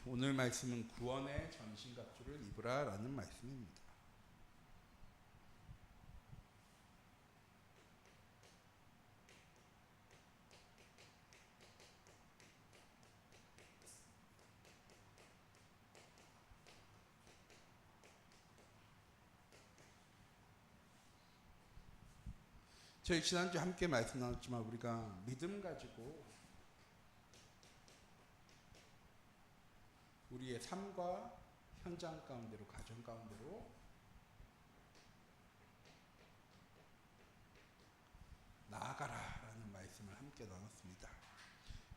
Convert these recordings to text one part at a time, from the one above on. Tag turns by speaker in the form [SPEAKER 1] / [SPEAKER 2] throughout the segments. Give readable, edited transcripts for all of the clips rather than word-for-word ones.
[SPEAKER 1] 오늘 말씀은 구원의 전신갑주를 입으라 라는 말씀입니다. 저희 지난주에 함께 말씀 나눴지만 우리가 믿음 가지고 우리의 삶과 현장 가운데로, 가정 가운데로 나아가라라는 말씀을 함께 나눴습니다.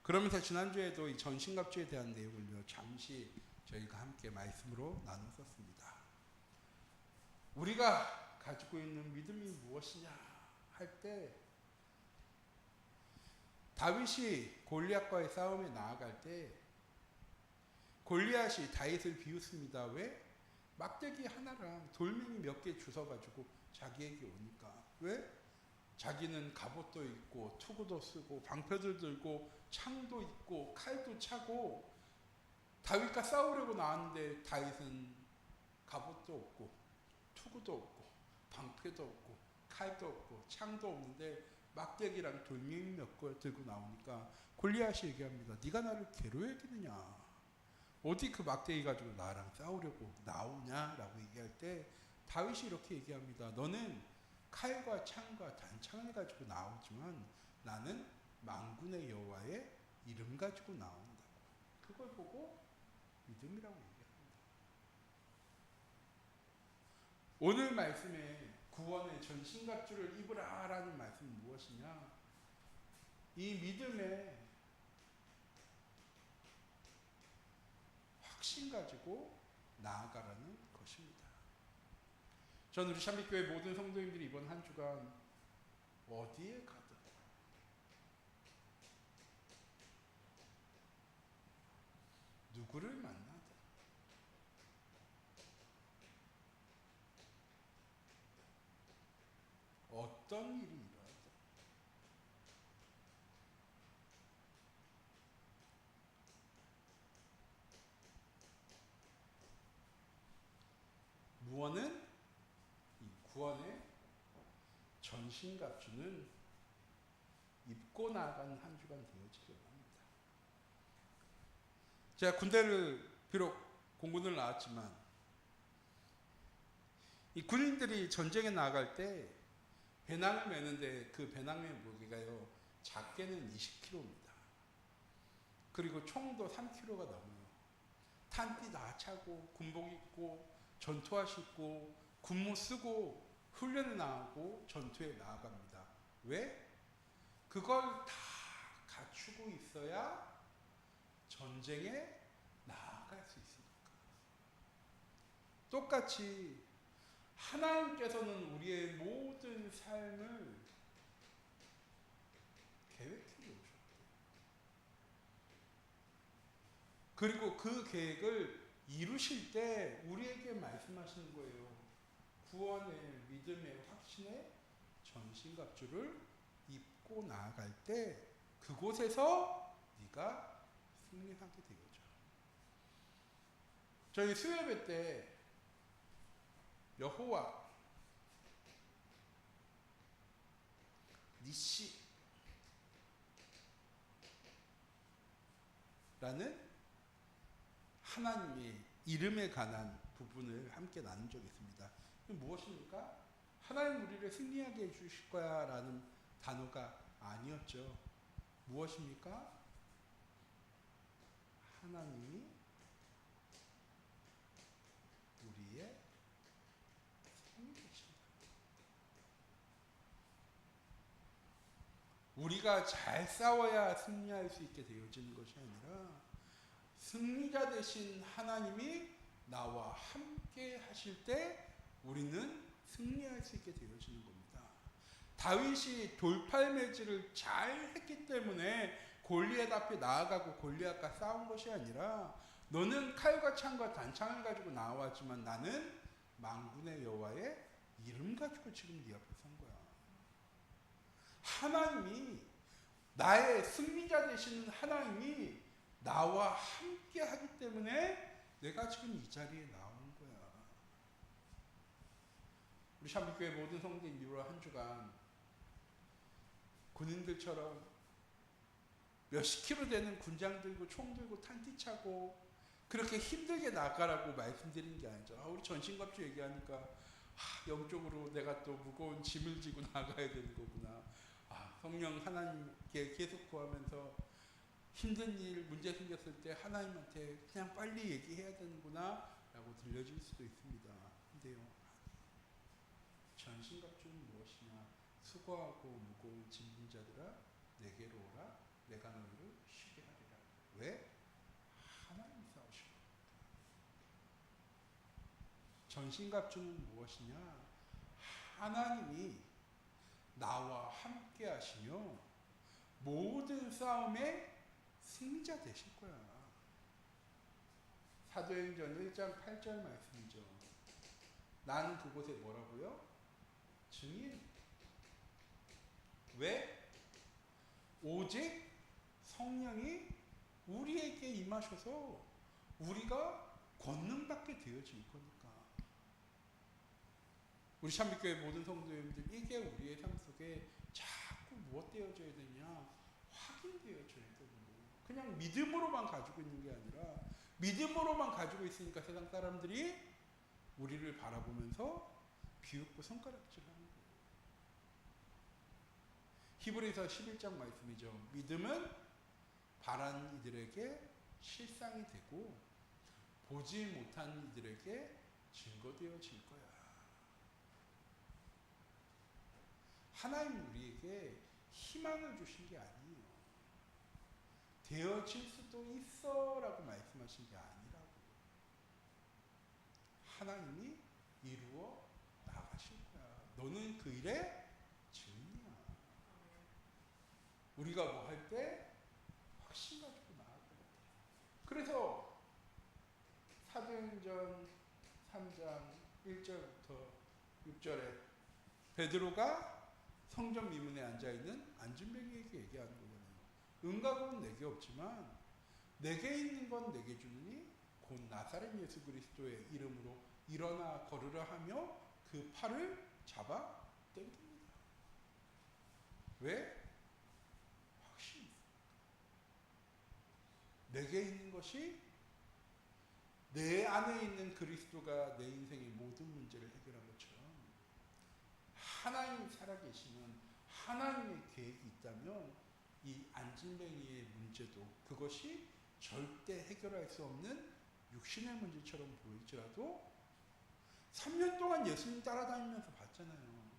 [SPEAKER 1] 그러면서 지난주에도 이 전신갑주에 대한 내용을 잠시 저희가 함께 말씀으로 나눴었습니다. 우리가 가지고 있는 믿음이 무엇이냐 할 때, 다윗이 골리앗과의 싸움에 나아갈 때 골리앗이 다윗을 비웃습니다. 왜? 막대기 하나랑 돌멩이 몇 개 주워가지고 자기에게 오니까. 왜? 자기는 갑옷도 있고 투구도 쓰고 방패도 들고 창도 있고 칼도 차고 다윗과 싸우려고 나왔는데 다윗은 갑옷도 없고 투구도 없고 방패도 없고 칼도 없고 창도 없는데 막대기랑 돌멩이 몇 개 들고 나오니까 골리앗이 얘기합니다. 네가 나를 개로 여기느냐? 어디 그 막대기 가지고 나랑 싸우려고 나오냐라고 얘기할 때 다윗이 이렇게 얘기합니다. 너는 칼과 창과 단창을 가지고 나오지만 나는 만군의 여호와의 이름 가지고 나온다고. 그걸 보고 믿음이라고 얘기합니다. 오늘 말씀에 구원의 전신갑주를 입으라 라는 말씀은 무엇이냐? 이 믿음에 확신 가지고 나아가라는 것입니다. 저는 우리 샴빛교회 모든 성도님들이 이번 한 주간 어디에 가든 누구를 만나든 어떤 일이 일어나든 무언은 이 구원의 전신갑주는 입고 나아가는 한 주간 되어지기 원합니다. 제가 군대를 비록 공군을 나왔지만 이 군인들이 전쟁에 나아갈 때 배낭을 메는데 그 배낭의 무게가요 작게는 20kg입니다. 그리고 총도 3kg가 넘어요. 탄띠 다 차고 군복 입고 전투화 신고 군무 쓰고 훈련에 나가고 전투에 나아갑니다. 왜? 그걸 다 갖추고 있어야 전쟁에 나아갈 수 있으니까. 똑같이 하나님께서는 우리의 모든 삶을 계획해 오셨대요. 그리고 그 계획을 이루실 때 우리에게 말씀하시는 거예요. 구원의 믿음의 확신의 전신갑주를 입고 나아갈 때 그곳에서 네가 승리하게 되겠죠. 저희 수요예배 때 여호와 니시 라는 하나님의 이름에 관한 부분을 함께 나눈 적이 있습니다. 무엇입니까? 하나님 우리를 승리하게 해주실 거야 라는 단어가 아니었죠. 무엇입니까? 하나님이 우리의 승리이십니다. 우리가 잘 싸워야 승리할 수 있게 되어지는 것이 아니라 승리자 되신 하나님이 나와 함께 하실 때 우리는 승리할 수 있게 되어지는 겁니다. 다윗이 돌팔매질을 잘 했기 때문에 골리앗 앞에 나아가고 골리앗과 싸운 것이 아니라 너는 칼과 창과 단창을 가지고 나왔지만 나는 만군의 여호와의 이름 가지고 지금 네 앞에 선 거야. 하나님이 나의 승리자 되시는 하나님이 나와 함께 하기 때문에 내가 지금 이 자리에 나온 거야. 우리 샴비교회 모든 성도인 6월 한 주간 군인들처럼 몇십 킬로 되는 군장 들고 총 들고 탄티 차고 그렇게 힘들게 나가라고 말씀드린 게 아니죠. 우리 전신갑주 얘기하니까 영적으로 내가 또 무거운 짐을 지고 나가야 되는 거구나. 성령 하나님께 계속 구하면서 힘든 일, 문제 생겼을 때 하나님한테 그냥 빨리 얘기해야 되는구나 라고 들려질 수도 있습니다. 근데요, 전신갑주는 무엇이냐? 수고하고 무거운 짐진 자들아 내게로 오라. 내가 너희를 쉬게 하리라. 왜? 하나님이 싸우시고. 전신갑주는 무엇이냐? 하나님이 나와 함께 하시며 모든 싸움의 승자 되실 거야. 사도행전 1장 8절 말씀이죠. 나는 그곳에 뭐라고요? 증인. 왜? 오직 성령이 우리에게 임하셔서 우리가 권능받게 되어질 거니까. 우리 샴비교회 모든 성도님들, 이게 우리의 삶 속에 자꾸 무엇 되어져야 되냐? 확인되어져야 되거든요. 그냥 믿음으로만 가지고 있는 게 아니라 믿음으로만 가지고 있으니까 세상 사람들이 우리를 바라보면서 비웃고 손가락질하는 거예요. 히브리서 11장 말씀이죠. 믿음은 바라는 이들에게 실상이 되고 보지 못한 이들에게 증거되어질 거야. 하나님 우리에게 희망을 주신 게 아니에요. 되어질 수도 있어 라고 말씀하신 게 아니라고. 하나님이 이루어 나가실 거야. 너는 그 일에 증인이야. 우리가 뭐 할 때 확신 가지고 나아가야 돼. 그래서 사도행전 3장 1절부터 6절에 베드로가 성전 미문에 앉아있는 안진뱅이에게 얘기하는 거잖아요. 은과금은 내게 없지만 내게 있는 건 내게 주느니 곧 나사렛 예수 그리스도의 이름으로 일어나 걸으라 하며 그 팔을 잡아 땡깁니다. 왜? 확신이 있습니다. 내게 있는 것이 내 안에 있는 그리스도가 내 인생의 모든 문제를 해결한 것처럼 하나님이 살아계시는 하나님의 계획이 있다면 이 안진뱅이의 문제도 그것이 절대 해결할 수 없는 육신의 문제처럼 보일지라도 3년 동안 예수님 따라다니면서 봤잖아요.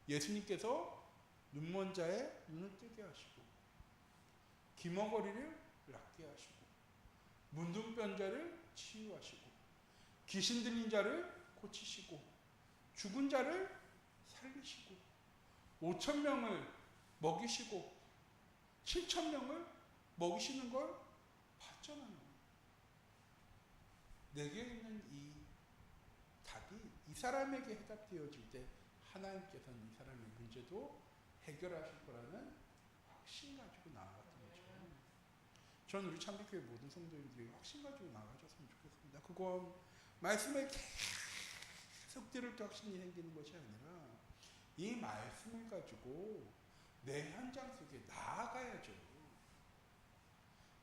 [SPEAKER 1] 예수님께서 눈먼 자의 눈을 뜨게 하시고 기머거리를 낫게 하시고 문둥병 자를 치유하시고 귀신 들린 자를 고치시고 죽은 자를 살리시고 5,000명을 먹이시고 7,000명을 먹이시는 걸 봤잖아요. 내게 있는 이 답이 이 사람에게 해답되어질 때 하나님께서는 이 사람의 문제도 해결하실 거라는 확신 가지고 나아갔던 거죠. 저는 우리 참비교회 모든 성도님들이 확신 가지고 나아가셨으면 좋겠습니다. 그건 말씀에 계속 들을 때 확신이 생기는 것이 아니라 이 말씀을 가지고 내 현장 속에 나아가야죠.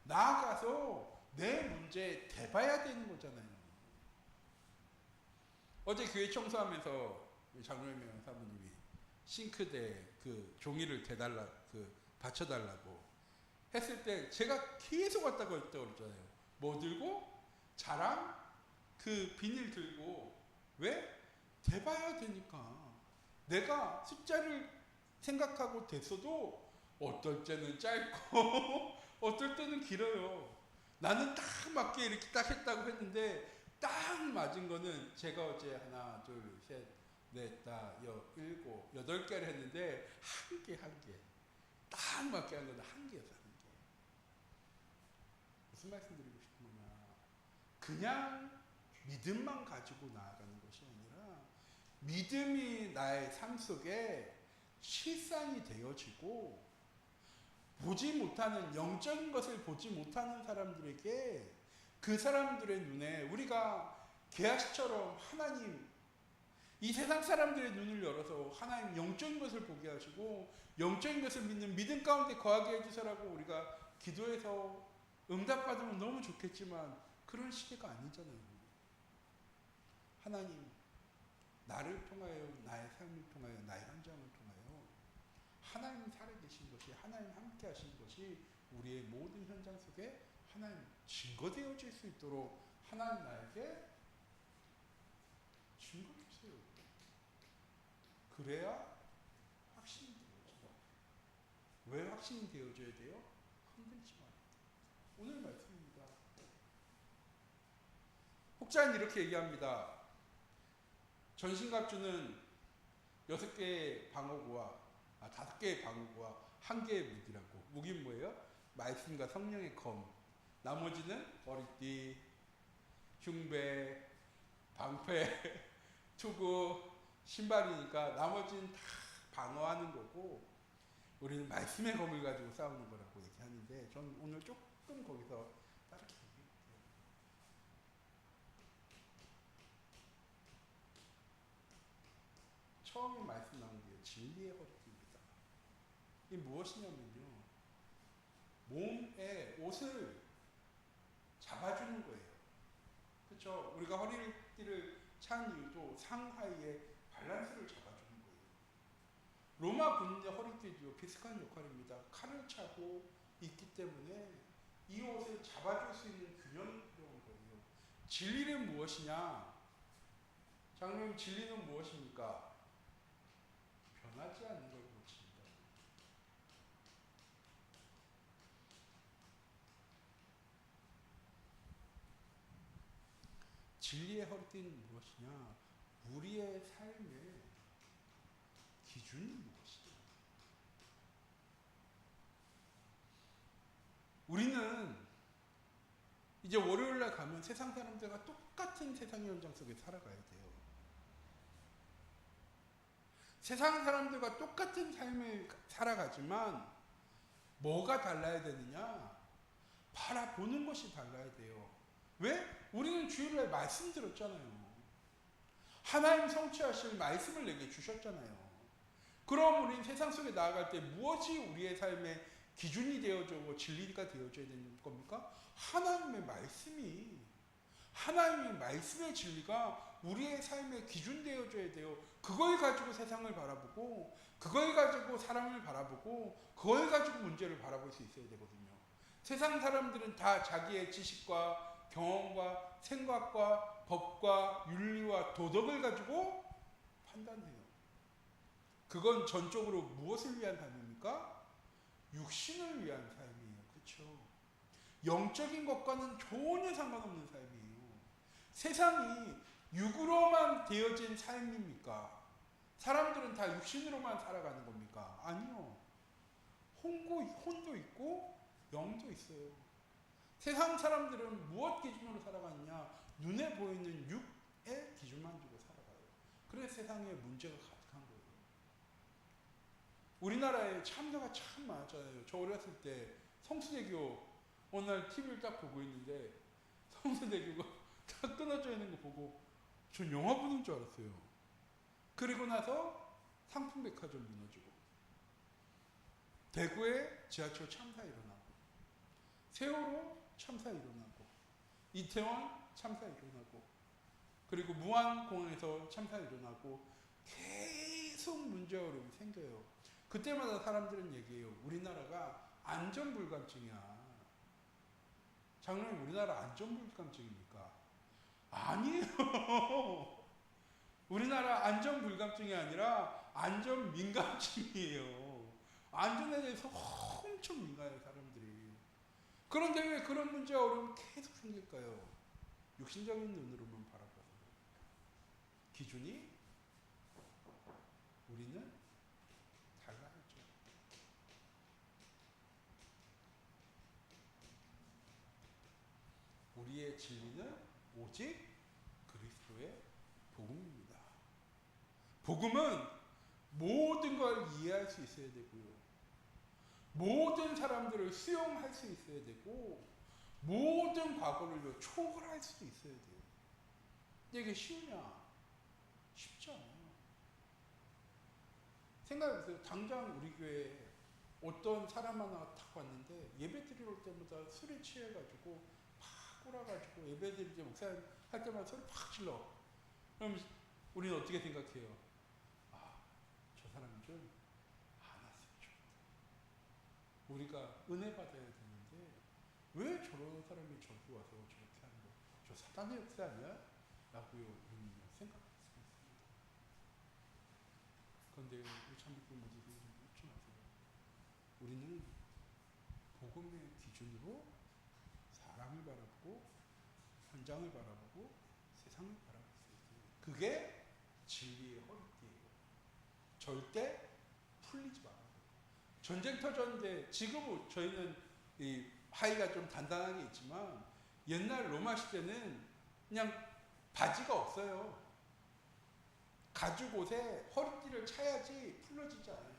[SPEAKER 1] 나아가서 내 문제에 대봐야 되는 거잖아요. 어제 교회 청소하면서 장로명 사모님이 싱크대에 그 종이를 대달라, 받쳐달라고 했을 때 제가 계속 왔다고 했다고 그랬잖아요. 뭐 들고? 자랑? 그 비닐 들고. 왜? 대봐야 되니까. 내가 숫자를 생각하고 됐어도 어떨 때는 짧고 어떨 때는 길어요. 나는 딱 맞게 이렇게 딱 했다고 했는데 딱 맞은 거는 제가 어제 하나, 둘, 셋, 넷, 다, 일곱, 8개를 했는데 한 개 딱 맞게 한 거는 한 개였어. 한 개. 무슨 말씀 드리고 싶은 거냐? 그냥 믿음만 가지고 나아가는 것이 아니라 믿음이 나의 삶 속에 실상이 되어지고 보지 못하는 영적인 것을 보지 못하는 사람들에게 그 사람들의 눈에 우리가 게하시처럼 하나님 이 세상 사람들의 눈을 열어서 하나님 영적인 것을 보게 하시고 영적인 것을 믿는 믿음 가운데 거하게 해주세요라고 우리가 기도해서 응답받으면 너무 좋겠지만 그런 시대가 아니잖아요. 하나님 나를 통하여 나의 삶을 통하여 나의 현장을 통하여 하나님 살아계신 것이 하나님 함께 하신 것이 우리의 모든 현장 속에 하나님 증거되어질 수 있도록 하나님 나에게 증거 주세요. 그래야 확신이 되어져요. 왜 확신이 되어져야 돼요? 흔들지 말아요. 오늘 말씀입니다. 혹자는 이렇게 얘기합니다. 전신갑주는 6개의 방어구와 5개의 방어구와 1개의 무기라고. 무기는 뭐예요? 말씀과 성령의 검. 나머지는 머리띠, 흉배, 방패, 투구, 신발이니까 나머지는 다 방어하는 거고 우리는 말씀의 검을 가지고 싸우는 거라고 얘기하는데 저는 오늘 조금 거기서 다르게 얘기할게요. 처음에 말씀 나온 게 진리의 허리띠입니다. 이게 무엇이냐면요. 몸에 옷을 잡아주는 거예요. 그렇죠? 우리가 허리띠를 찬 이유도 상하이의 밸런스를 잡아주는 거예요. 로마 군인의 허리띠도 비슷한 역할입니다. 칼을 차고 있기 때문에 이 옷을 잡아줄 수 있는 균형이 필요한 거예요. 진리는 무엇이냐? 장로님, 진리는 무엇입니까? 변하지 않는 걸 고칩니다. 진리의 허리띠는 무엇이냐? 우리의 삶의 기준이 무엇이냐? 우리는 이제 월요일날 가면 세상 사람들과 똑같은 세상의 현장 속에 살아가야 돼요. 세상 사람들과 똑같은 삶을 살아가지만 뭐가 달라야 되느냐? 바라보는 것이 달라야 돼요. 왜? 우리는 주일날 말씀 들었잖아요. 하나님 성취하실 말씀을 내게 주셨잖아요. 그럼 우리는 세상 속에 나아갈 때 무엇이 우리의 삶의 기준이 되어주고 진리가 되어줘야 되는 겁니까? 하나님의 말씀이, 하나님의 말씀의 진리가 우리의 삶의 기준 되어줘야 돼요. 그걸 가지고 세상을 바라보고, 그걸 가지고 사람을 바라보고, 그걸 가지고 문제를 바라볼 수 있어야 되거든요. 세상 사람들은 다 자기의 지식과 경험과 생각과 법과 윤리와 도덕을 가지고 판단해요. 그건 전적으로 무엇을 위한 삶입니까? 육신을 위한 삶이에요. 그렇죠? 영적인 것과는 전혀 상관없는 삶이에요. 세상이 육으로만 되어진 삶입니까? 사람들은 다 육신으로만 살아가는 겁니까? 아니요. 혼도 있고 영도 있어요. 세상 사람들은 무엇 기준으로 살아가느냐? 눈에 보이는 육의 기준만 두고 살아가요. 그래서 세상에 문제가 가득한 거예요. 우리나라에 참사가 참 많았잖아요. 저 어렸을 때 성수대교 어느 날 TV를 딱 보고 있는데 성수대교가 딱 끊어져 있는 거 보고 전 영화 보는 줄 알았어요. 그리고 나서 상품백화점 무너지고 대구에 지하철 참사 일어나고 세월호 참사 일어나고 이태원 참사 일어나고 그리고 무안공항에서 참사 일어나고 계속 문제와 어려움이 생겨요. 그때마다 사람들은 얘기해요. 우리나라가 안전불감증이야. 장로님, 우리나라 안전불감증입니까? 아니에요. 우리나라 안전불감증이 아니라 안전민감증이에요. 안전에 대해서 엄청 민감해요, 사람들이. 그런데 왜 그런 문제와 어려움이 계속 생길까요? 육신적인 눈으로만 바라봐서. 기준이 우리는 달라야죠. 우리의 진리는 오직 그리스도의 복음입니다. 복음은 모든 걸 이해할 수 있어야 되고요. 모든 사람들을 수용할 수 있어야 되고 모든 과거를 초월할 수도 있어야 돼요. 근데 이게 쉬우냐? 쉽지 않아요. 생각해보세요. 당장 우리 교회에 어떤 사람 하나 딱 왔는데 예배 드리러 올 때마다 술에 취해가지고 팍 꼬라가지고 예배 드릴 때 목사님 할 때마다 소리 팍 질러. 그럼 우리는 어떻게 생각해요? 아, 저 사람 좀 안 왔으면 좋겠다. 우리가 은혜 받아야 되는데 왜 저런 사람이 저기 와서 저렇게 하는 거야? 저 사단의 역사 아니야? 라고 생각할 수 있습니다. 그런데 우리 참빛 모두들 좀 잊지 마세요. 우리는 복음의 기준으로 사람을 바라보고 현장을 바라보고 세상을 바라볼 수 있어요. 그게 진리의 허리띠예요. 절대 풀리지 말아요. 전쟁 터졌는데 지금 저희는 이 하의가 좀 단단하게 있지만 옛날 로마 시대는 그냥 바지가 없어요. 가죽 옷에 허리띠를 차야지 풀어지지 않아요.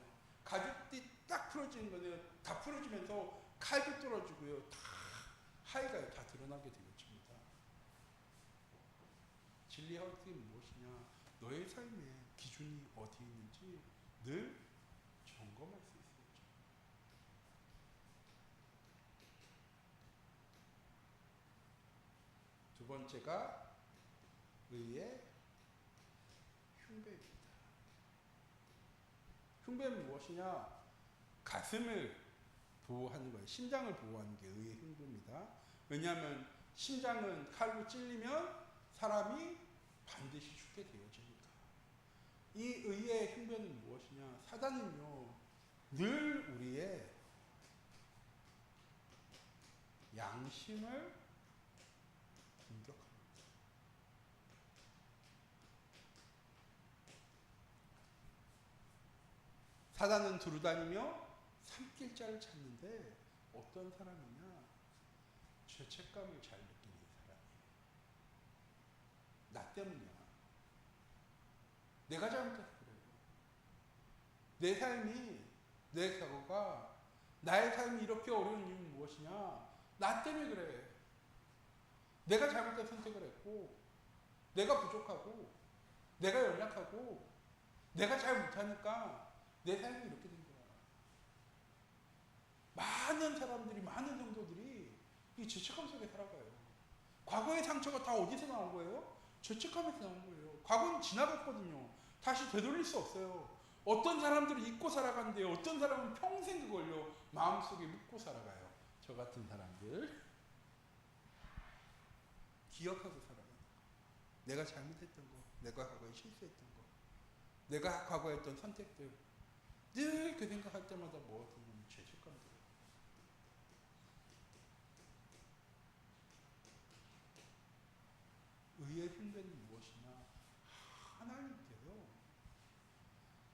[SPEAKER 1] 가죽띠 딱 풀어지는 거는 다 풀어지면서 칼도 떨어지고요. 다 하의가 다 드러나게 되겠습니다. 진리의 허리띠는 무엇이냐? 너의 삶의 기준이 어디 있는지 늘 점검할 수 있어야죠. 두 번째가 의의 흉배입니다. 흉배는 무엇이냐? 가슴을 보호하는 거예요. 심장을 보호하는 게 의의 흉배입니다. 왜냐하면 심장은 칼로 찔리면 사람이 반드시 죽게 되어지니까. 이 의의 흉배는 무엇이냐? 사단은요, 늘 우리의 양심을 공격합니다. 사단은 두루다니며 산길자를 찾는데 어떤 사람이냐? 죄책감을 잘 느끼는 사람이에요. 나 때문이야. 내가 잘못해서 그래요. 내 삶이, 내 과거가, 나의 삶이 이렇게 어려운 이유는 무엇이냐? 나 때문에 그래. 내가 잘못된 선택을 했고, 내가 부족하고, 내가 연약하고, 내가 잘 못하니까 내 삶이 이렇게 된 거야. 많은 사람들이, 많은 성도들이 이 죄책감 속에 살아가요. 과거의 상처가 다 어디서 나온 거예요? 죄책감에서 나온 거예요. 과거는 지나갔거든요. 다시 되돌릴 수 없어요. 어떤 사람들은 잊고 살아간대요. 어떤 사람은 평생 그걸요 마음속에 묻고 살아가요. 저 같은 사람들 기억하고 살아가요. 내가 잘못했던 거, 내가 과거에 실수했던 거, 내가 과거에 했던 선택들 늘 그 생각할 때마다 뭐 드는 죄책감 들어요. 의의 흉배는 무엇이냐? 하나님께서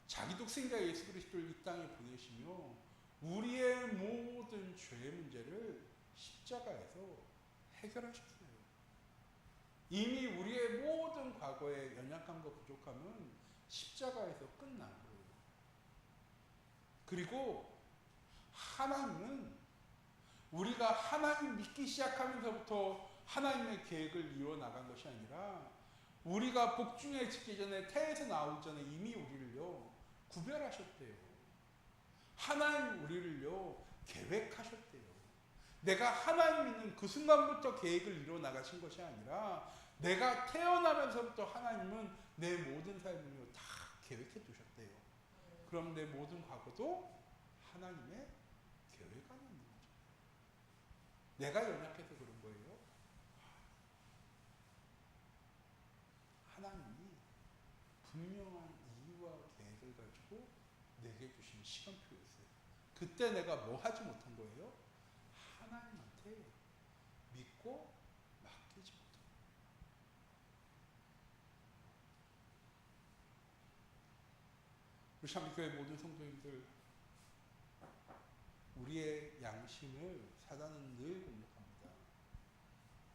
[SPEAKER 1] 자기 독생자 예수 그리스도를 이 땅에 보내시며 우리의 모든 죄의 문제를 십자가에서 해결하셨어요. 이미 우리의 모든 과거의 연약함과 부족함은 십자가에서 끝난 거예요. 그리고 하나님은 우리가 하나님 믿기 시작하면서부터 하나님의 계획을 이뤄나간 것이 아니라 우리가 복중에 짓기 전에 태에서 나오기 전에 이미 우리를요 구별하셨대요. 하나님 우리를요 계획하셨대요. 내가 하나님 있는 그 순간부터 계획을 이뤄나가신 것이 아니라 내가 태어나면서부터 하나님은 내 모든 삶을요 다 계획해 두셨대요. 그럼 내 모든 과거도 하나님의 계획 안에 있는 거죠. 내가 연약해서 그런 거예요? 하나님이 분명한 이유와 계획을 가지고 내게 주신 시간표였어요. 그때 내가 뭐 하지 못한 거예요? 하나님한테 믿고 맡기지 못한 거예요. 우리 참교회 모든 성도님들, 우리의 양심을 사단은 늘 공격합니다.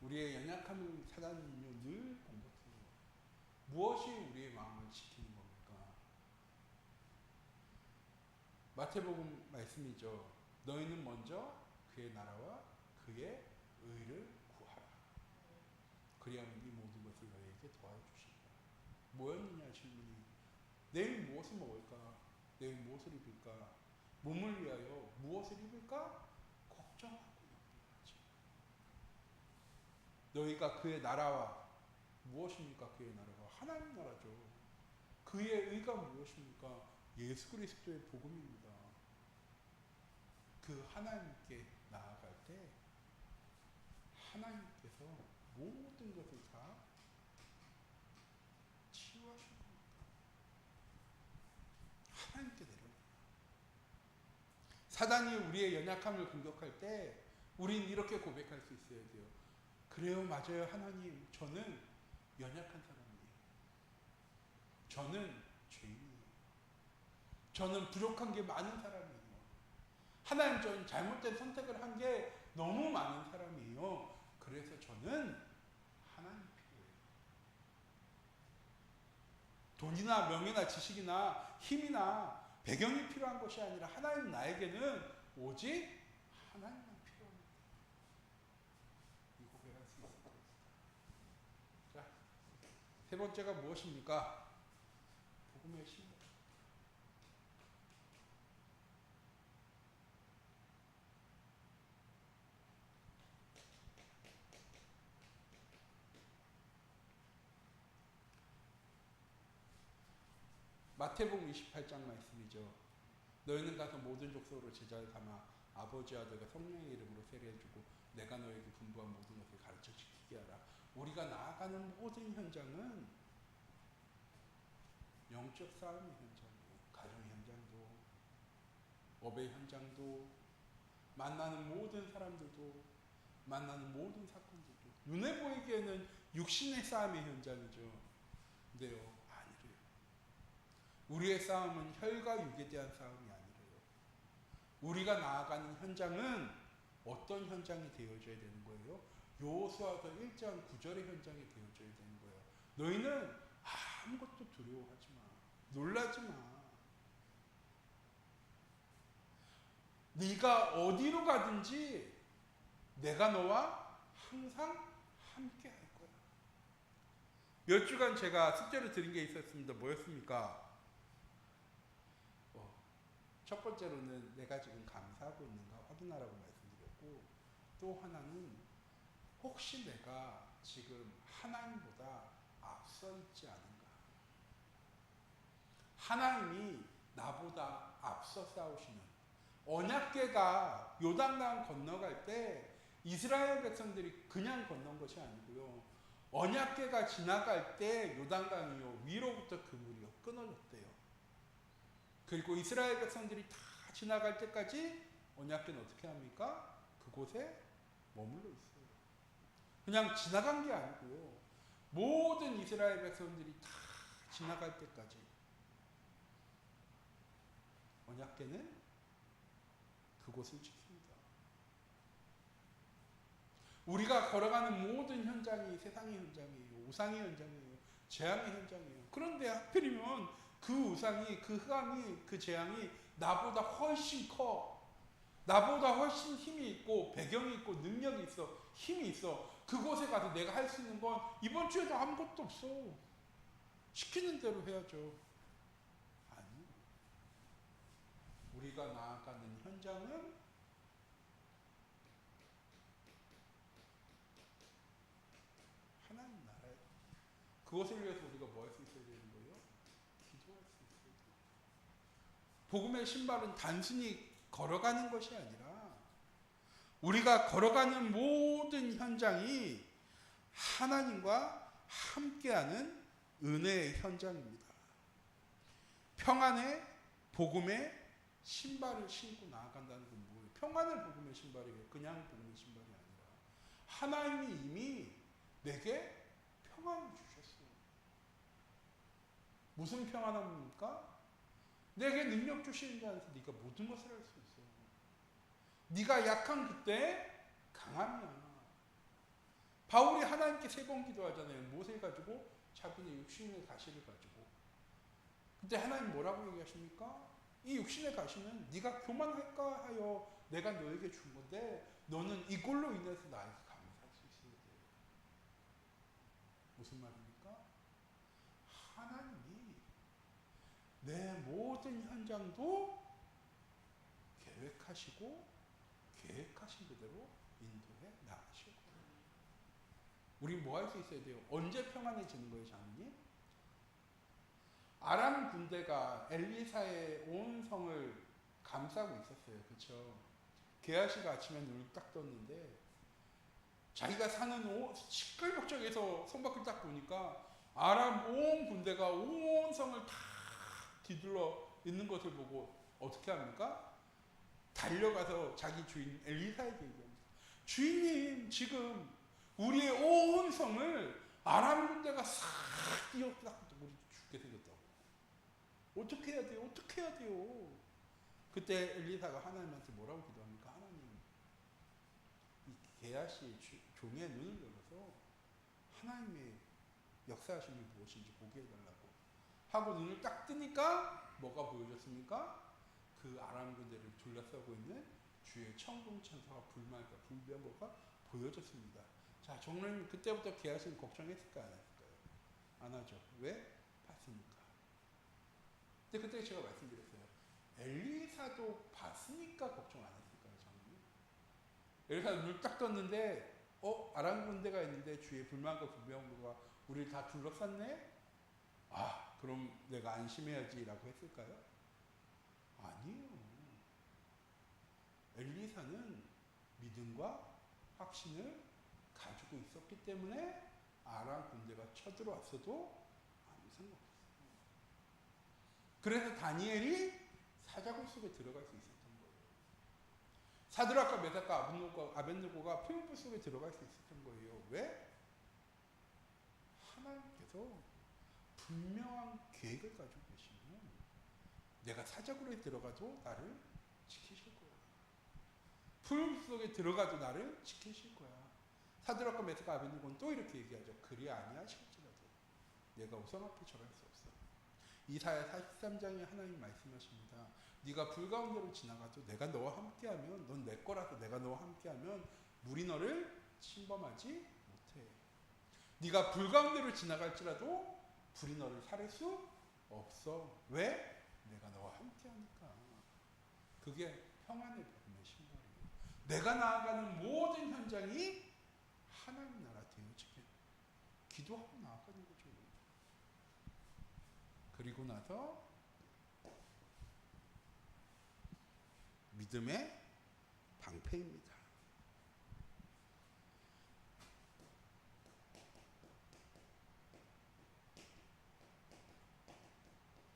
[SPEAKER 1] 우리의 연약함을 사단은요 늘 공격해요. 무엇이 우리의 마음을 지키는 겁니까? 마태복음 말씀이죠. 너희는 먼저 그의 나라와 그의 의를 구하라. 그리하면 이 모든 것을 너희에게 도와주시리라. 뭐였느냐 질문이. 내일 무엇을 먹을까? 내일 무엇을 입을까? 몸을 위하여 무엇을 입을까? 걱정하고 염려하지. 너희가 그의 나라와 무엇입니까? 그의 나라가 하나님 나라죠. 그의 의가 무엇입니까? 예수 그리스도의 복음입니다. 그 하나님께 나아갈 때 하나님께서 모든 것을 다 치유하십니다. 하나님께 내려놔요. 사단이 우리의 연약함을 공격할 때 우린 이렇게 고백할 수 있어야 돼요. 그래요, 맞아요, 하나님. 저는 연약한 사람이에요. 저는 죄인이에요. 저는 부족한 게 많은 사람이에요. 하나님, 저는 잘못된 선택을 한 게 너무 많은 사람이에요. 그래서 저는 하나님 필요해요. 돈이나 명예나 지식이나 힘이나 배경이 필요한 것이 아니라 하나님 나에게는 오직 하나님만 필요합니다. 이 고백할 수 있을 것입니다. 자, 세 번째가 무엇입니까? 복음의 신뢰. 마태복음 28장 말씀이죠. 너희는 가서 모든 족속으로 제자를 삼아 아버지와 아들과 성령의 이름으로 세례해주고 내가 너에게 분부한 모든 것을 가르쳐 지키게 하라. 우리가 나아가는 모든 현장은 영적 싸움의 현장이에요. 가정 현장도, 업의 현장도, 만나는 모든 사람들도, 만나는 모든 사건들도 눈에 보이기에는 육신의 싸움의 현장이죠. 근데요, 아니래요. 우리의 싸움은 혈과 육에 대한 싸움이 아니래요. 우리가 나아가는 현장은 어떤 현장이 되어져야 되는 거예요? 여호수아서 1장 9절의 현장이 되어져야 되는 거예요. 너희는 아무것도 두려워하지 마. 놀라지 마. 네가 어디로 가든지 내가 너와 항상 함께 할 거야. 몇 주간 제가 숙제를 드린 게 있었습니다. 뭐였습니까? 첫 번째로는 내가 지금 감사하고 있는가 확인하라고 말씀드렸고, 또 하나는 혹시 내가 지금 하나님보다 앞서 있지 않은가. 하나님이 나보다 앞서 싸우시는, 언약궤가 요단강 건너갈 때 이스라엘 백성들이 그냥 건넌 것이 아니고요, 언약궤가 지나갈 때 요단강이요 위로부터 그물이요 끊어졌대요. 그리고 이스라엘 백성들이 다 지나갈 때까지 언약궤는 어떻게 합니까? 그곳에 머물러 있어요. 그냥 지나간 게 아니고요, 모든 이스라엘 백성들이 다 지나갈 때까지 언약궤는 그곳을 지킵니다. 우리가 걸어가는 모든 현장이 세상의 현장이에요. 우상의 현장이에요. 재앙의 현장이에요. 그런데 하필이면 그 우상이, 그 흑암이, 그 재앙이 나보다 훨씬 커. 나보다 훨씬 힘이 있고 배경이 있고 능력이 있어. 힘이 있어. 그곳에 가서 내가 할 수 있는 건 이번 주에도 아무것도 없어. 시키는 대로 해야죠. 아니, 우리가 나아가는 현장은 하나님 나라예요. 그것을 위해서 우리가 뭐 할 수 있어야 되는 거예요? 기도할 수 있어야 돼요. 복음의 신발은 단순히 걸어가는 것이 아니라 우리가 걸어가는 모든 현장이 하나님과 함께하는 은혜의 현장입니다. 평안의 복음의 신발을 신고 나아간다는 건 뭐예요? 평안의 복음의 신발이에요. 그냥 복음의 신발이 아니라 하나님이 이미 내게 평안을 주셨어요. 무슨 평안함입니까? 내게 능력 주시는 자 안에서 네가 모든 것을 할 수 있어. 네가 약한 그때 강함이야. 바울이 하나님께 3번 기도하잖아요. 무엇을 가지고? 자기의 육신의 가시를 가지고. 근데 하나님 뭐라고 얘기하십니까? 이 육신의 가시는 네가 교만할까 하여 내가 너에게 준 건데 너는 이걸로 인해서 나에게 감사할 수 있어야 돼. 무슨 말입니까? 하나님이 내 모든 현장도 계획하신 그대로 인도해 나가실 거예요. 우리 뭐 할 수 있어야 돼요? 언제 평안해지는 거예요, 장로님? 아람 군대가 엘리사의 온 성을 감싸고 있었어요. 그렇죠? 게하시가 아침에 눈을 딱 떴는데 자기가 사는 시끌벅적해서 손밖을 딱 보니까 아람 온 군대가 온 성을 다 뒤둘러 있는 것을 보고 어떻게 합니까? 달려가서 자기 주인 엘리사에게 얘기합니다. 주인님, 지금 우리의 온 성을 아람 군대가 싹 뛰어딱 우리 죽게 생겼다고. 어떻게 해야 돼요? 어떻게 해야 돼요? 그때 엘리사가 하나님한테 뭐라고 기도합니까? 하나님, 이 게하시의 종의 눈을 열어서 하나님의 역사하심이 무엇인지 보게 해달라고 하고 눈을 딱 뜨니까 뭐가 보여졌습니까? 그 아람 군대를 둘러싸고 있는 주의 천군천사와 불말과 불병거가 보여졌습니다. 자, 정말 그때부터 게하시는 걱정했을까요? 안 했을까요? 안 하죠. 왜? 봤으니까. 근데 그때 제가 말씀드렸어요. 엘리사도 봤으니까 걱정 안 했을까요? 저는? 엘리사 눈을 딱 떴는데 아람 군대가 있는데 주의 불만과 불병거가 우리를 다 둘러쌌네? 아, 그럼 내가 안심해야지 라고 했을까요? 아니에요. 엘리사는 믿음과 확신을 가지고 있었기 때문에 아람 군대가 쳐들어왔어도 아무 상관없어요. 그래서 다니엘이 사자굴 속에 들어갈 수 있었던 거예요. 사드락과 메삭과 아벳느고가 풀무 속에 들어갈 수 있었던 거예요. 왜? 하나님께서 분명한 계획을 가지고 계시면 내가 사자굴에 들어가도 나를 지키실 거야. 풀무 속에 들어가도 나를 지키실 거야. 사드락과 메삭과 아벳느고는 또 이렇게 얘기하죠. 그리 아니하실지라도 내가 우상 앞에 절할 수 없어. 이사야 43장에 하나님 말씀하십니다. 네가 불 가운데로 지나가도 내가 너와 함께하면, 넌 내 거라서 내가 너와 함께하면 물이 너를 침범하지 못해. 네가 불 가운데로 지나갈지라도 불이 너를 살릴 수 없어. 왜? 내가 너와 함께하니까. 그게 평안의 복음의 신발이에요. 내가 나아가는 모든 현장이 하나님 나라 되어지게 기도하고 나아가는 거죠. 그리고 나서 믿음의 방패입니다.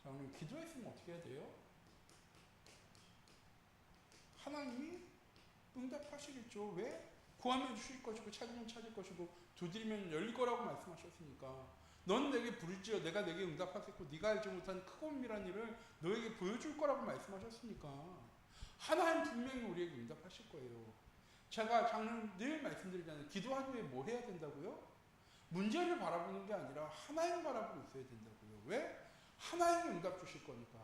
[SPEAKER 1] 자, 그럼 기도했으면 어떻게 해야 돼요? 하나님이 응답하시겠죠. 왜? 구하면 주실 것이고 찾으면 찾을 것이고 두드리면 열릴 거라고 말씀하셨으니까. 넌 내게 부르짖어 내가 내게 응답하겠고 네가 알지 못한 크고 은밀한 일을 너에게 보여줄 거라고 말씀하셨으니까 하나님 분명히 우리에게 응답하실 거예요. 제가 장로님 늘 말씀드리잖아요. 기도한 후에 뭐 해야 된다고요? 문제를 바라보는 게 아니라 하나님 바라보고 있어야 된다고요. 왜? 하나님이 응답 주실 거니까.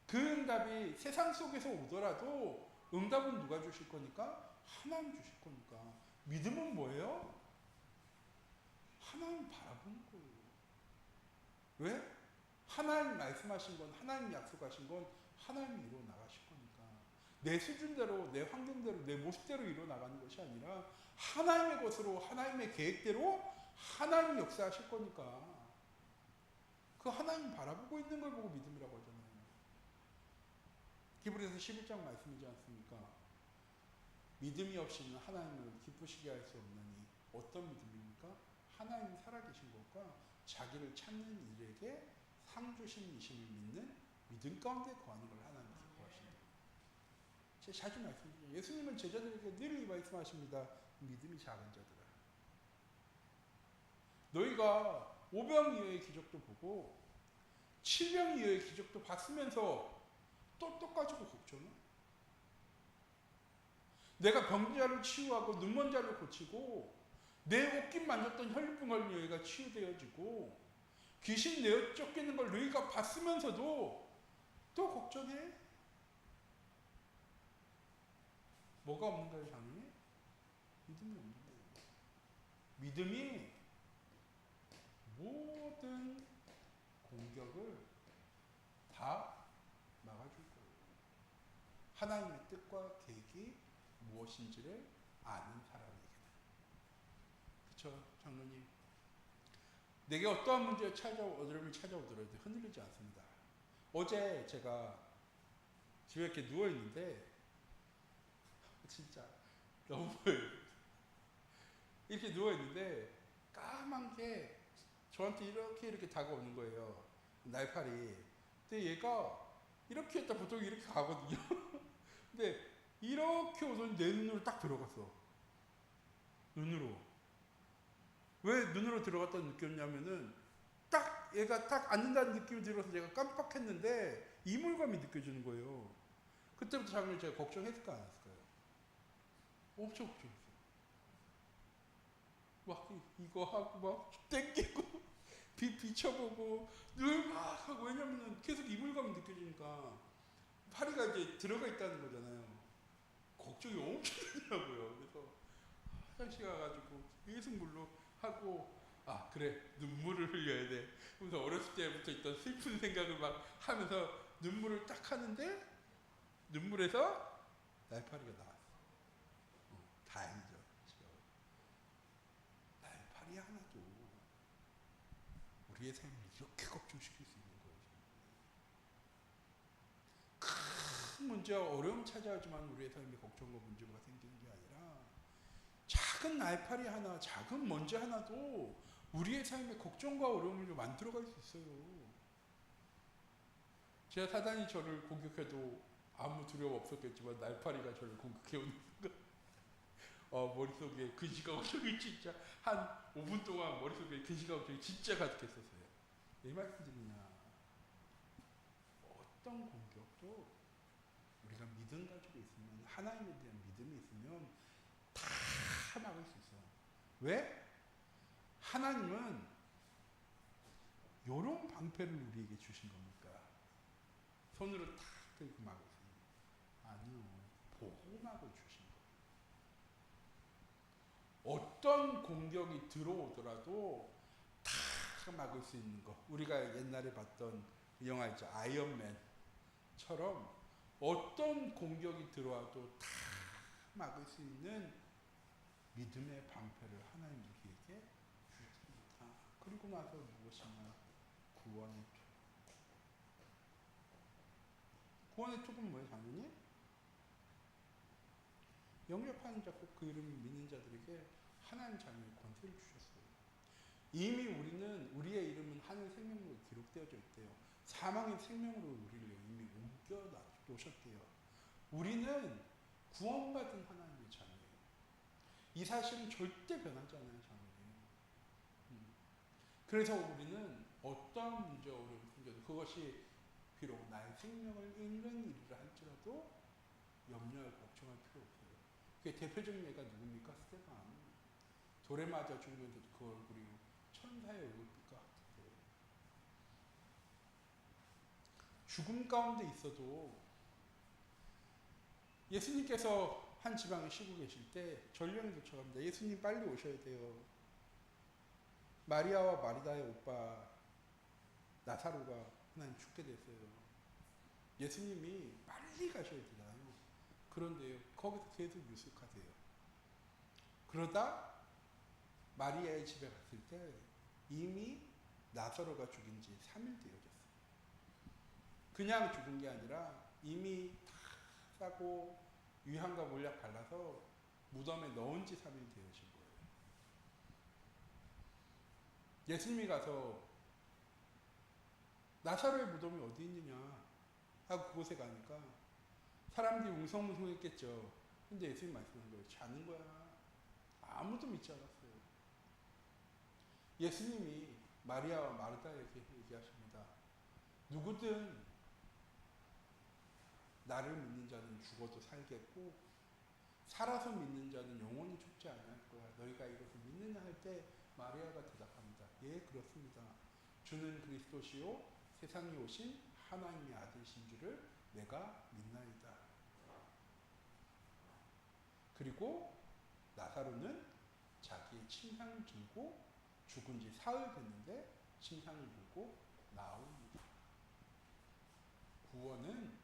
[SPEAKER 1] 그 응답이 세상 속에서 오더라도 응답은 누가 주실 거니까? 하나님 주실 거니까. 믿음은 뭐예요? 하나님 바라보는 거예요. 왜? 하나님 말씀하신 건, 하나님 약속하신 건 하나님이 이루어 나가실 거니까. 내 수준대로, 내 환경대로, 내 모습대로 이루어 나가는 것이 아니라 하나님의 것으로, 하나님의 계획대로 하나님이 역사하실 거니까. 그 하나님 바라보고 있는 걸 보고 믿음이라고 하잖아요. 히브리서 11장 말씀이지 않습니까? 믿음이 없이는 하나님을 기쁘시게 할 수 없느니 어떤 믿음입니까? 하나님 살아계신 것과 자기를 찾는 이에게 상 주신 이심을 믿는 믿음 가운데 거하는 걸 하나님께서 구하신다. 제가 자주 말씀드려요. 예수님은 제자들에게 늘 말씀하십니다. 믿음이 작은 자들아. 너희가 5병 이하의 기적도 보고 7병 이하의 기적도 봤으면서 또 가지고 걱정해? 내가 병자를 치유하고 눈먼 자를 고치고 내 옷깃 만졌던 혈류병을 너희가 치유되어지고 귀신 내어 쫓기는 걸 너희가 봤으면서도 또 걱정해? 뭐가 없는 거예요, 장로님? 믿음이 없는 거예요. 믿음이 모든 공격을 다 막아줄 거예요. 하나님의 뜻과 계획이 무엇인지를 아는 사람에게는. 그렇죠, 장로님? 내게 어떠한 문제가 어려움이 찾아오더라도 흔들리지 않습니다. 어제 제가 집에 이렇게 누워있는데 진짜 너무 이렇게 누워있는데 까만 게 저한테 이렇게 다가오는 거예요. 날파리. 근데 얘가 이렇게 했다 보통 이렇게 가거든요. 근데 이렇게 오더니 내 눈으로 딱 들어갔어. 눈으로. 왜 눈으로 들어갔다고 느꼈냐면은 딱 얘가 딱 앉는다는 느낌이 들어서 제가 깜빡했는데 이물감이 느껴지는 거예요. 그때부터 장로님 제가 걱정했을까 안 했을까요? 엄청 걱정했어요. 막 이거 하고 막 땡기고 비춰보고 늘 막 하고, 왜냐면은 계속 이물감이 느껴지니까 파리가 이제 들어가 있다는 거잖아요. 걱정이 엄청 되더라고요. 그래서 화장실 가가지고 계속 물로 하고, 아 그래 눈물을 흘려야 돼. 그래서 어렸을 때부터 있던 슬픈 생각을 막 하면서 눈물을 딱 하는데 눈물에서 날파리가 나왔어. 다행이죠. 날파리 하나도 우리의 삶을 이렇게 걱정시킬 수 있는 거예요. 큰 문제와 어려움 찾아오지만 우리의 삶에 걱정과 문제가 생기는 게 아니라 작은 날파리 하나, 작은 먼지 하나도 우리의 삶에 걱정과 어려움을 만들어갈 수 있어요. 제가 사단이 저를 공격해도 아무 두려움 없었겠지만 날파리가 저를 공격해오는 순간 머릿속에 근시가 걱정이 진짜 한 5분 동안 머릿속에 근시가 걱정이 진짜 가득했었어요. 왜 말씀드리냐, 어떤 공격도 우리가 믿음 가지고 있으면, 하나님에 대한 믿음이 있으면 다 막을 수 있어요. 왜? 하나님은 요런 방패를 우리에게 주신 겁니까? 손으로 탁 들고 막을 수 있는? 아니요. 보호막을 주신 거예요. 어떤 공격이 들어오더라도 다 막을 수 있는 거. 우리가 옛날에 봤던 영화 있죠. 아이언맨처럼 어떤 공격이 들어와도 다 막을 수 있는 믿음의 방패를 하나님 우리에게 주십니다. 그리고 나서 무엇이냐? 구원의 톡. 구원의 톡은 뭐예요, 당연히? 영접하는 자, 그 이름을 믿는 자들에게 하나님 자녀의 권세를 주셨어요. 이미 우리는, 우리의 이름은 하늘 생명으로 기록되어져 있대요. 사망의 생명으로 우리를 이미 옮겨 놓으셨대요. 우리는 구원받은 하나님의 자녀예요. 이 사실은 절대 변하지 않아요, 자녀예요. 그래서 우리는 어떤 문제, 어려움 생겨도 그것이 비록 나의 생명을 잃는 일이라 할지라도 염려하고 걱정할 필요 없어요. 그게 대표적인 예가 누굽니까? 스테반. 돌에 맞아 죽으면서 그 얼굴이 천사의 얼굴빛과 같았대요. 죽음 가운데 있어도 예수님께서 한 지방에 쉬고 계실 때 전령이 도착합니다. 예수님 빨리 오셔야 돼요. 마리아와 마리다의 오빠 나사로가 하나님 죽게 됐어요. 예수님이 빨리 가셔야 되잖아요. 그런데요, 거기서 계속 유숙하세요. 그러다 마리아의 집에 갔을 때 이미 나사로가 죽은 지 3일 되어졌어요. 그냥 죽은 게 아니라 이미 다 싸고 유향과 몰약 발라서 무덤에 넣은 지 3일 되어진 거예요. 예수님이 가서 나사로의 무덤이 어디 있느냐 하고 그곳에 가니까 사람들이 웅성웅성했겠죠. 근데 예수님 말씀하는 거예요. 자는 거야. 아무도 믿지 않았어요. 예수님이 마리아와 마르다에게 얘기하십니다. 누구든 나를 믿는 자는 죽어도 살겠고 살아서 믿는 자는 영원히 죽지 않을 거야. 너희가 이것을 믿느냐 할 때 마리아가 대답합니다. 예, 그렇습니다. 주는 그리스도시요 세상에 오신 하나님의 아들이신 줄을 내가 믿나이다. 그리고 나사로는 자기의 침상을 들고 죽은 지 사흘 됐는데 침상을 들고 나옵니다. 구원은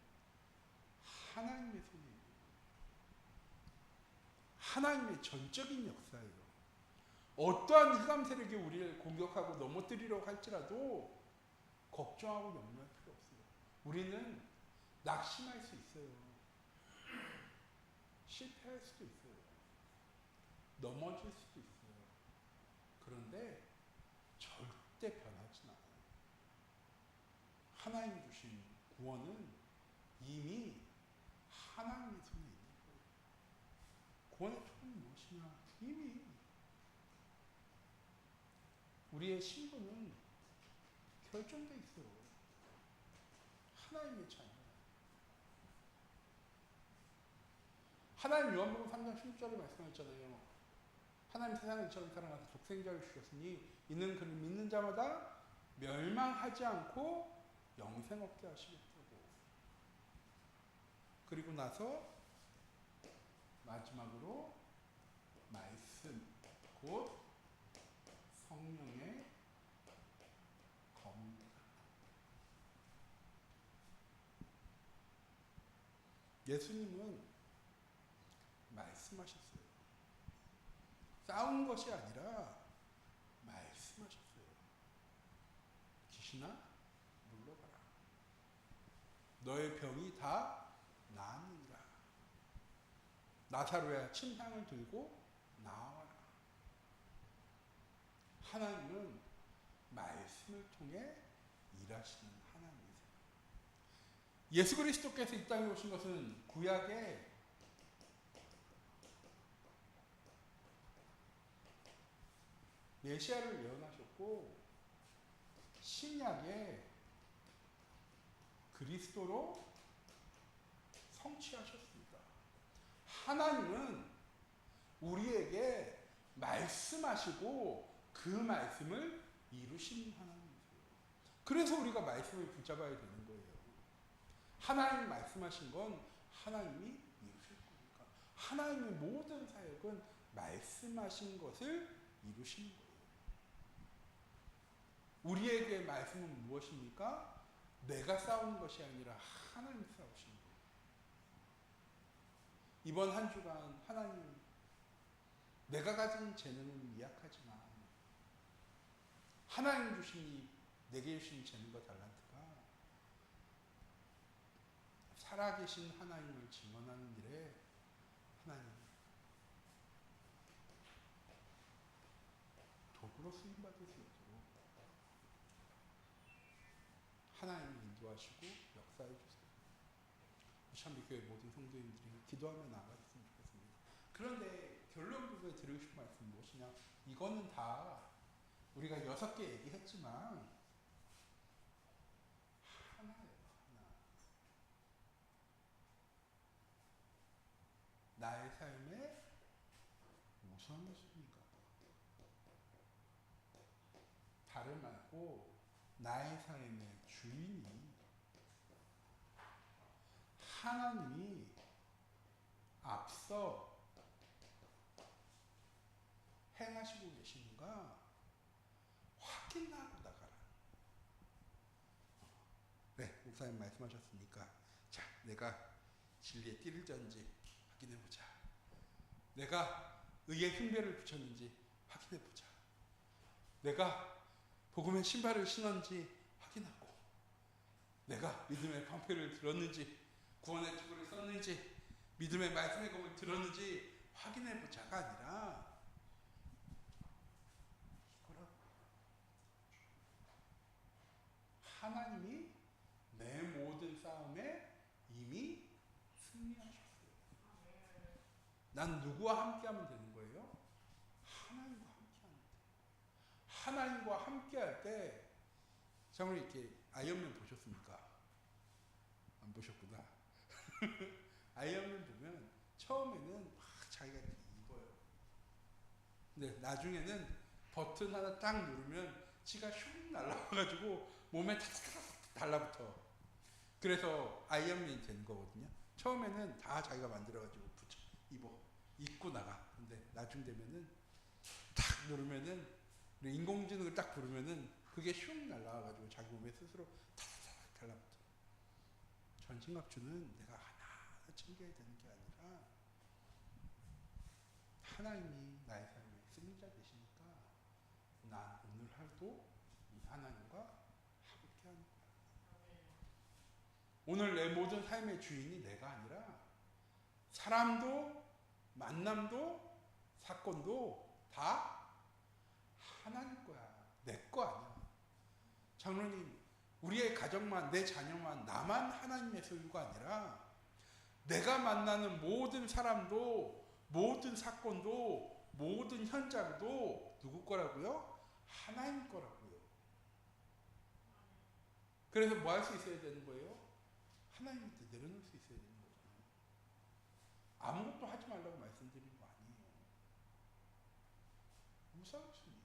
[SPEAKER 1] 하나님의 손에 있는 거예요. 하나님의 전적인 역사예요. 어떠한 흑암 세력이 우리를 공격하고 넘어뜨리려고 할지라도 걱정하고 염려할 필요 없어요. 우리는 낙심할 수 있어요. 실패할 수도 있어요. 넘어질 수도 있어요. 그런데 절대 변하진 않아요. 하나님 주신 구원은 이미 하나님의 손에 있는 거예요. 구원의 초점은 무엇이냐? 이미 우리의 신분은 결정돼 있어요. 하나님의 자녀. 하나님 요한복음 3장 16절에 말씀하셨잖아요. 하나님 세상을 이처럼 사랑하사 독생자를 주셨으니 이는 그를 믿는 자마다 멸망하지 않고 영생 얻게 하시겠다고. 그리고 나서 마지막으로 말씀, 곧 성령의 검입니다. 예수님은 말씀하셨어요. 싸운 것이 아니라 말씀하셨어요. 귀신아, 물러가라. 너의 병이 다 나았느니라. 나사로야, 침상을 들고 나와라. 하나님은 말씀을 통해 일하시는 하나님이세요. 예수 그리스도께서 이 땅에 오신 것은 구약의 메시아를 예언하셨고 신약의 그리스도로 성취하셨습니다. 하나님은 우리에게 말씀하시고 그 말씀을 이루시는 하나님이세요. 그래서 우리가 말씀을 붙잡아야 되는 거예요. 하나님이 말씀하신 건 하나님이 이루실 거니까. 하나님의 모든 사역은 말씀하신 것을 이루시는 거예요. 우리에게 말씀은 무엇입니까? 내가 싸우는 것이 아니라 하나님이 싸우시는 거예요. 이번 한 주간 하나님, 내가 가진 재능은 미약하지만 하나님 주신 내게 주신 재능과 달란트가 살아계신 하나님을 증언하는 일에 하나님 도구로 쓰임받을 수 있도록 하나님을 인도하시고 역사해 주세요. 참비교회 모든 성도님들이 기도하며 나아갔으면 좋겠습니다. 그런데 결론 부분에 드리고 싶은 말씀은 무엇이냐? 이거는 다 우리가 6개 얘기했지만 하나예요. 하나. 나의 삶의 우선순위가 다름 말고 나의 삶의 주인이 하나님이 앞서 행하시고 계시는가 확인하고 나가라. 네, 목사님 말씀하셨으니까 자, 내가 진리의 띠를 졌는지 확인해보자. 내가 의의 흉배를 붙였는지 확인해보자. 내가 복음의 신발을 신었는지 확인하고, 내가 믿음의 방패를 들었는지, 구원의 투구를 썼는지, 믿음의 말씀의 검을 들었는지 확인해보자가 아니라 이거라고. 하나님이 내 모든 싸움에 이미 승리하셨어요. 난 누구와 함께하면 되는 거예요? 하나님과 함께하면 돼요. 하나님과 함께할 때, 자, 우리 이렇게 아이언맨 보셨습니까? 안 보셨구나. 아이언맨 보면 처음에는 막 자기가 입어요. 근데 나중에는 버튼 하나 딱 누르면 지가 슉 날라와가지고 몸에 탁탁탁 달라붙어. 그래서 아이언맨이 된 거거든요. 처음에는 다 자기가 만들어가지고 붙여 입어. 잊고 나가. 근데 나중 되면은 탁 누르면은 우리 인공지능을 딱 부르면은 그게 슝 날라와가지고 자기 몸에 스스로 타닥타닥 달라붙어. 전신갑주는 내가 하나하나 챙겨야 되는 게 아니라 하나님이 나의 삶의 승리자 되시니까 난 오늘 하루도 이 하나님과 함께 하는 거야. 오늘 내 모든 삶의 주인이 내가 아니라 사람도 만남도 사건도 다 하나님 거야. 내 거 아니야. 장로님, 우리의 가정만, 내 자녀만, 나만 하나님의 소유가 아니라 내가 만나는 모든 사람도, 모든 사건도, 모든 현장도 누구 거라고요? 하나님 거라고요. 그래서 뭐 할 수 있어야 되는 거예요? 하나님한테 내려놓을 수 있어야 되는 거잖아요. 아무것도 하지 말라고 말씀드리는 거 아니에요. 무상순이.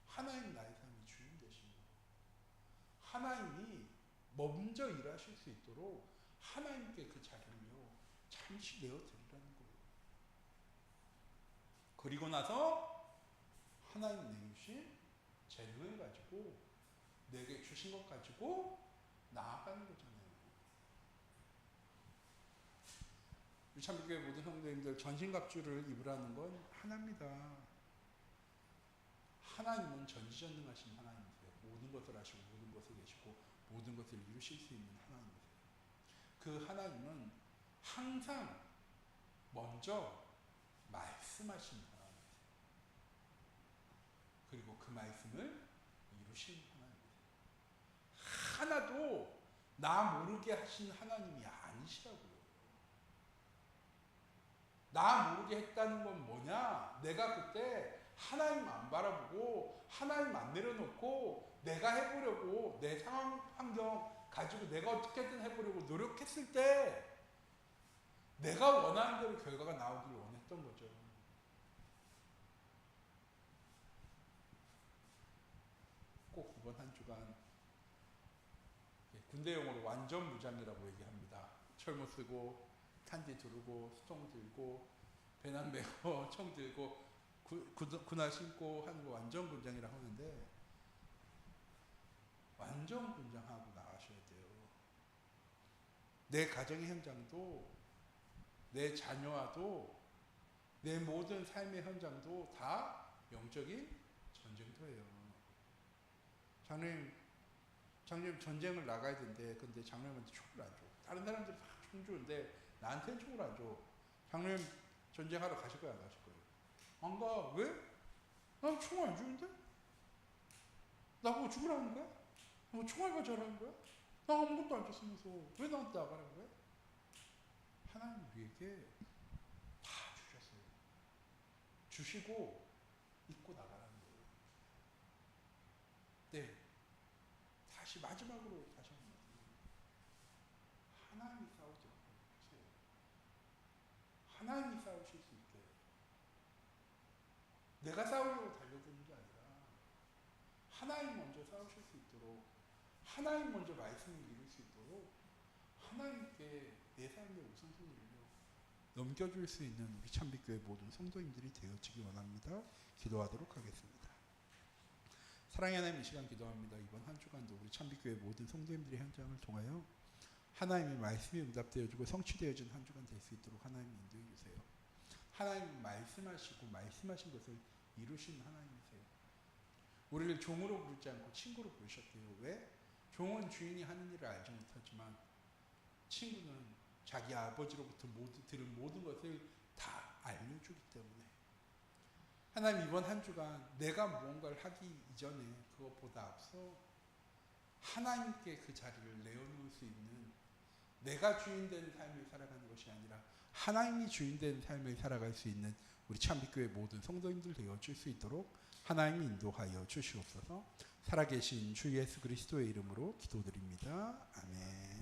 [SPEAKER 1] 하나님 나의 삶의 주인 되시는 거예요. 하나님이 먼저 일하실 수 있도록 하나님께 그 자리를요 잠시 내어드리라는 거예요. 그리고 나서 하나님 내주신 재능을 가지고 내게 주신 것 가지고 나아가는 거잖아요. 참교회 모든 성도님들 전신갑주를 입으라는 건 하나입니다. 하나님은 전지전능하신 하나님이세요. 모든 것을 아시고 모든 것을 계시고 모든 것을 이루실 수 있는 하나님이세요. 그 하나님은 항상 먼저 말씀하신 하나님이세요. 그리고 그 말씀을 이루신 하나님이세요. 하나도 나 모르게 하신 하나님이 아니시라고요. 나 모르게 했다는 건 뭐냐? 내가 그때 하나님 안 바라보고 하나님 안 내려놓고 내가 해보려고 내 상황 환경 가지고 내가 어떻게든 해보려고 노력했을 때 내가 원하는 대로 결과가 나오길 원했던 거죠. 꼭 이번 한 주간 군대 용어로 완전 무장이라고 얘기합니다. 철모 쓰고 탄지 두르고 수통 들고 배낭 메고 총 들고 군화 신고 하는 거 완전 군장이라고 하는데 완전 군장하고 나가셔야 돼요. 내 가정의 현장도 내 자녀와도 내 모든 삶의 현장도 다 영적인 전쟁터예요. 장로님 전쟁을 나가야 된대. 근데 장로님한테 총을 안 줘. 다른 사람들이 다 총 주는데 나한테는 총을 안 줘. 장로님 전쟁하러 가실 거야, 안 가실 거예요? 안 가. 왜? 난 총 안 주는데? 나보고 죽으라는 거야? 뭐 총알 가져라는 거야? 나 아무것도 안 줬으면서 왜 나한테 나가라는 거야? 하나님 우리에게 다 주셨어요. 주시고 잊고 나가라는 거예요. 네. 다시 마지막으로 다시 한번 하나님이 싸우도록 해주세요. 하나님이 싸우실 수 있게. 내가 싸우려고 달려드는 게 아니라 하나님 먼저 싸우실 수 있도록, 하나님 먼저 말씀을 이룰 수 있도록 하나님께 내 삶의 우선순위를 넘겨줄 수 있는 우리 참빛교회 모든 성도님들이 되어지기 원합니다. 기도하도록 하겠습니다. 사랑의 하나님, 이 시간 기도합니다. 이번 한 주간도 우리 참빛교회 모든 성도님들의 현장을 통하여 하나님의 말씀이 응답되어지고 성취되어진 한 주간 될 수 있도록 하나님 인도해 주세요. 하나님 말씀하시고 말씀하신 것을 이루신 하나님이세요. 우리를 종으로 부르지 않고 친구로 부르셨대요. 왜? 종은 주인이 하는 일을 알지 못하지만 친구는 자기 아버지로부터 들은 모든 것을 다 알려주기 때문에 하나님 이번 한 주간 내가 무언가를 하기 이전에 그것보다 앞서 하나님께 그 자리를 내어놓을 수 있는, 내가 주인된 삶을 살아가는 것이 아니라 하나님이 주인된 삶을 살아갈 수 있는 우리 참빛교회 모든 성도님들 되어줄 수 있도록 하나님이 인도하여 주시옵소서. 살아계신 주 예수 그리스도의 이름으로 기도드립니다. 아멘.